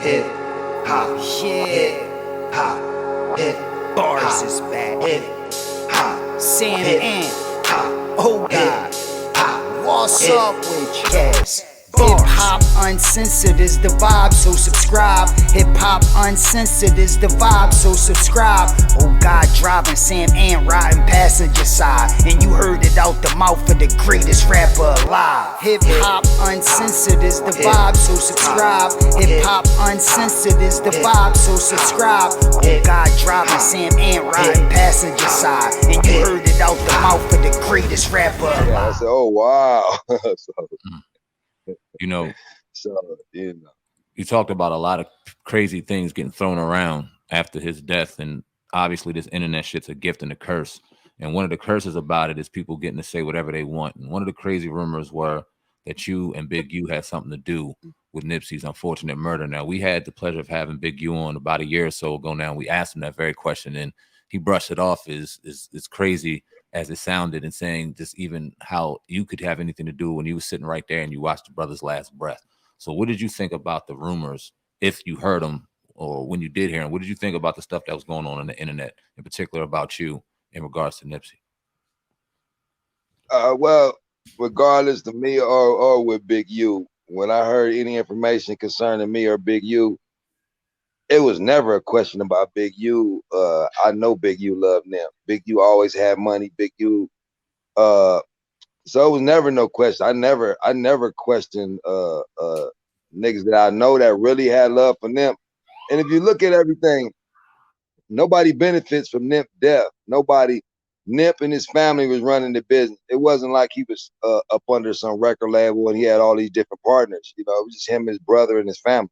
hip hop, hip hop, hip bars is back. Hip hop, Sam and oh God, what's up with you? Yes. Hip hop uncensored is the vibe, so subscribe. Hip hop uncensored is the vibe, so subscribe. Oh God, driving Sam and riding passenger side, and you heard it out the mouth of the greatest rapper alive. Hip hop uncensored is the vibe, so subscribe. Hip hop uncensored is the vibe, so subscribe. Oh God, driving Sam and riding passenger side, and you heard it out the mouth of the greatest rapper alive. Yeah, I said, oh wow. You know, you talked about a lot of crazy things getting thrown around after his death, and obviously this internet shit's a gift and a curse. And one of the curses about it is people getting to say whatever they want. And one of the crazy rumors were that you and Big U had something to do with Nipsey's unfortunate murder. Now, we had the pleasure of having Big U on about a year or so ago now. We asked him that very question, and he brushed it off as crazy as it sounded, and saying just even how you could have anything to do when you was sitting right there and you watched the brother's last breath. So what did you think about the rumors, if you heard them, or when you did hear them? What did you think about the stuff that was going on the internet, in particular about you in regards to Nipsey? Well, regardless to me or with Big U, when I heard any information concerning me or Big U, it was never a question about Big U. I know Big U loved Nip. Big U always had money. Big U, so it was never no question. I never questioned niggas that I know that really had love for Nip. And if you look at everything, nobody benefits from Nip death. Nobody. Nip and his family was running the business. It wasn't like he was up under some record label and he had all these different partners. You know, it was just him, his brother, and his family.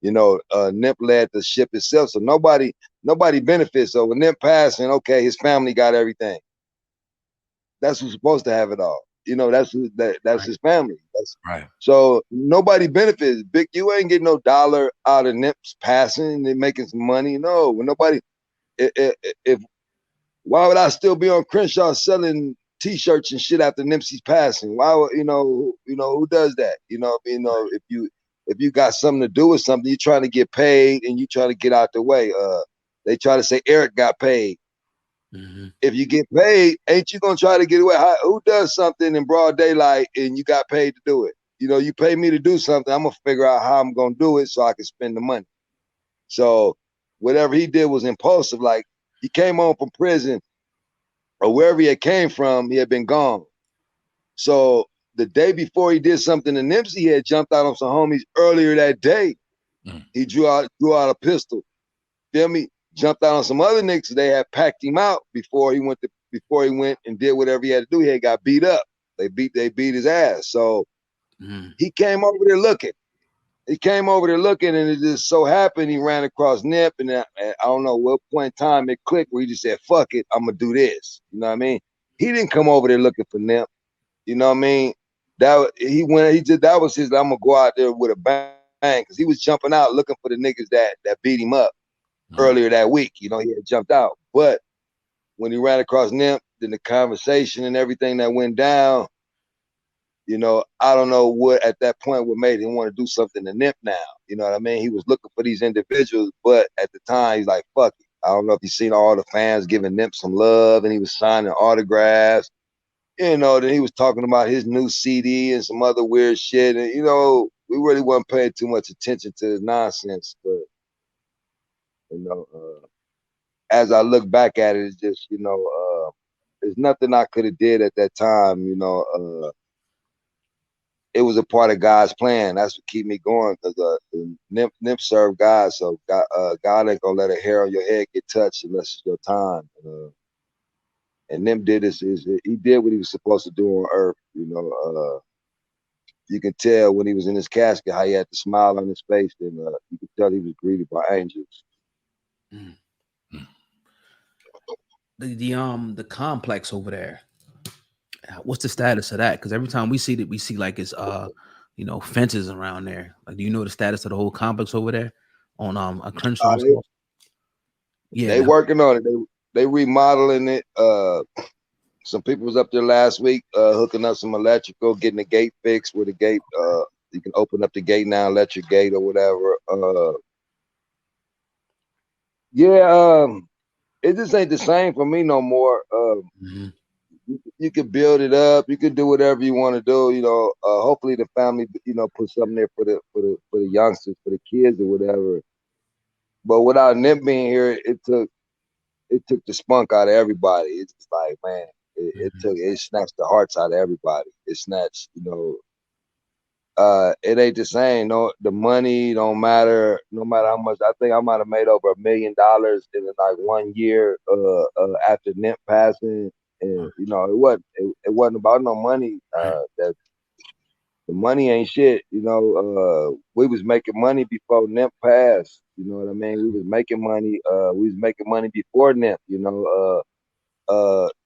You know, Nip led the ship itself, so nobody benefits. So when Nip passing, okay, his family got everything. That's who's supposed to have it all. You know, that's right. His family. That's right. So nobody benefits. Big U ain't getting no dollar out of Nip's passing and making some money. No, when nobody. If why would I still be on Crenshaw selling T-shirts and shit after Nipsey's passing? Why would you know who does that? If you got something to do with something, you're trying to get paid and you try to get out the way. They try to say Eric got paid. Mm-hmm. If you get paid, ain't you gonna try to get away? Who does something in broad daylight and you got paid to do it? You know, you pay me to do something, I'm gonna figure out how I'm gonna do it so I can spend the money. So whatever he did was impulsive. Like he came home from prison or wherever he had came from, he had been gone. So the day before he did something to Nipsey, he had jumped out on some homies earlier that day. He drew out a pistol. Feel me? Jumped out on some other niggas. They had packed him out before he went and did whatever he had to do. He had got beat up. They beat his ass. So he came over there looking. He came over there looking, and it just so happened he ran across Nip, and I don't know what point in time it clicked where he just said, "Fuck it, I'm gonna do this." You know what I mean? He didn't come over there looking for Nip. You know what I mean? That was his. I'm gonna go out there with a bang, because he was jumping out looking for the niggas that beat him up earlier that week. You know, he had jumped out, but when he ran across Nip, then the conversation and everything that went down. You know, I don't know what at that point what made him want to do something to Nip now. You know what I mean? He was looking for these individuals, but at the time he's like, fuck it. I don't know if he's seen all the fans giving Nip some love and he was signing autographs. You know, then he was talking about his new CD and some other weird shit. And, you know, we really wasn't paying too much attention to his nonsense. But, you know, as I look back at it, it's just, you know, there's nothing I could have did at that time, you know. It was a part of God's plan. That's what keep me going, because Nip served God, so God ain't gonna let a hair on your head get touched unless it's your time. And Nip did this. He did what he was supposed to do on earth. You know, you can tell when he was in his casket how he had the smile on his face, and you could tell he was greeted by angels. The complex over there. What's the status of that? Because every time we see that, we see like it's you know, fences around there. Like, do you know the status of the whole complex over there on a Crenshaw? Yeah, they working on it. They remodeling it. Some people was up there last week hooking up some electrical, getting the gate fixed where the gate You can open up the gate now, let your gate or whatever. It just ain't the same for me no more. You could build it up. You could do whatever you want to do. You know, hopefully the family, you know, put something there for the youngsters, for the kids or whatever. But without Nip being here, it took the spunk out of everybody. It's just like, man, it snatched the hearts out of everybody. It snatched, you know. It ain't the same. No, the money don't matter. No matter how much. I think I might have made over $1 million in like 1 year. After Nip passing, and you know, it wasn't about no money. That the money ain't shit. You know, we was making money before Nip passed. You know what I mean? We was making money. We was making money before Nip. You know,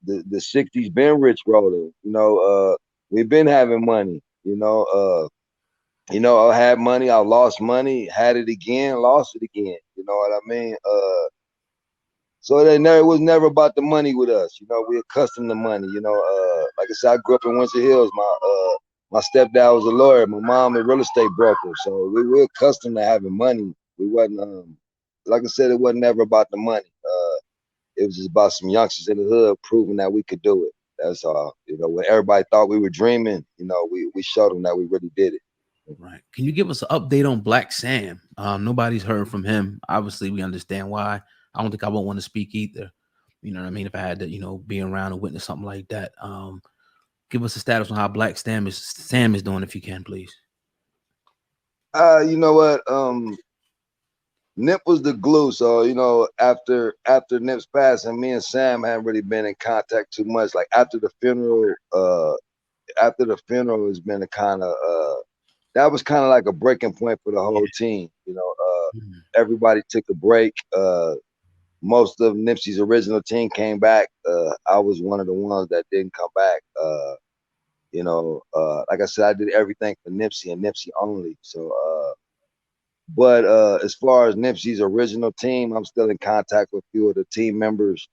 the 60s been rich rolling. You know, we've been having money. You know, I had money, I lost money, had it again, lost it again. You know what I mean? So it was never about the money with us. You know, we accustomed to money. You know, like I said, I grew up in Winter Hills. My stepdad was a lawyer, my mom a real estate broker. So we were accustomed to having money. We wasn't, like I said, it wasn't never about the money. It was just about some youngsters in the hood proving that we could do it. That's all. You know, when everybody thought we were dreaming, you know, we showed them that we really did it. Right. Can you give us an update on Black Sam? Nobody's heard from him. Obviously, we understand why. I don't think I would want to speak either. You know what I mean? If I had to, you know, be around and witness something like that. Give us a status on how Black Sam is doing, if you can, please. You know what? Nip was the glue. So, you know, after Nip's passing, me and Sam hadn't really been in contact too much. Like after the funeral, it's been a kind of that was kind of like a breaking point for the whole team. You know, everybody took a break. Most of Nipsey's original team came back. I was one of the ones that didn't come back. You know, like I said, I did everything for Nipsey and Nipsey only. So, but as far as Nipsey's original team, I'm still in contact with a few of the team members.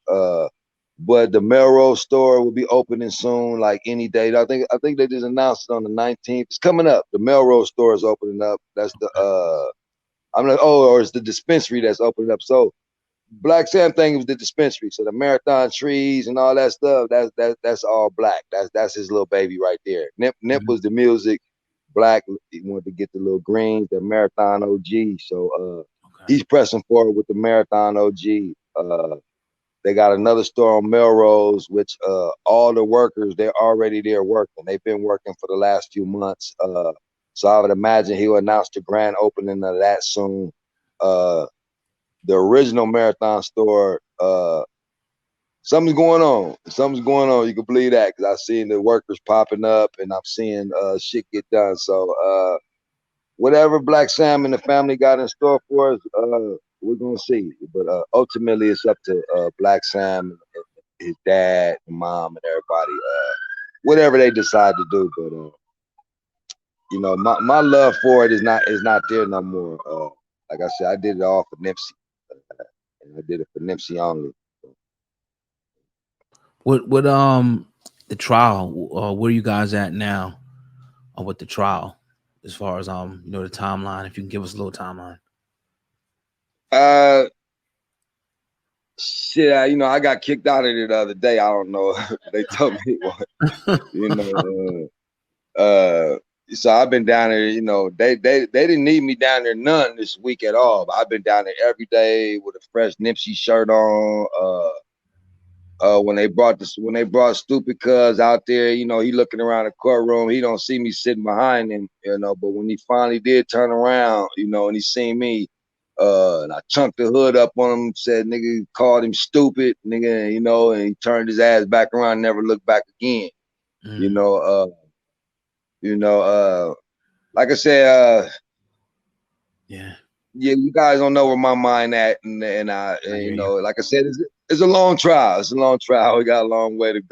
But the Melrose store will be opening soon, like any day. I think they just announced it on the 19th. It's coming up. The Melrose store is opening up. That's the or it's the dispensary that's opening up. So Black Sam thing was the dispensary. So the Marathon trees and all that stuff, that's all Black. That's his little baby right there. Nip was the music. Black, he wanted to get the little greens, the Marathon OG. So he's pressing forward with the Marathon OG. They got another store on Melrose, which all the workers, they're already there working. They've been working for the last few months. So I would imagine he'll announce the grand opening of that soon. The original Marathon store, something's going on. Something's going on. You can believe that because I've seen the workers popping up and I'm seeing shit get done. So whatever Black Sam and the family got in store for us, we're gonna see. But ultimately, it's up to Black Sam, and his dad, and mom, and everybody. Whatever they decide to do. But you know, my love for it is not there no more. Like I said, I did it all for Nipsey. And I did it for Nipsey only. What the trial? Where are you guys at now? With the trial, as far as you know, the timeline. If you can give us a little timeline. Shit, you know, I got kicked out of it the other day. I don't know. They told me what, you know. So I've been down there. You know, they didn't need me down there none this week at all. But I've been down there every day with a fresh Nipsey shirt on. When they brought Stupid Cuz out there, you know, he looking around the courtroom. He don't see me sitting behind him, you know. But when he finally did turn around, you know, and he seen me, and I chunked the hood up on him, said, nigga, called him stupid, nigga, you know, and he turned his ass back around, never looked back again. You know, like I said, yeah, you guys don't know where my mind at, and you know, like I said, it's a long trial. It's a long trial. We got a long way to go.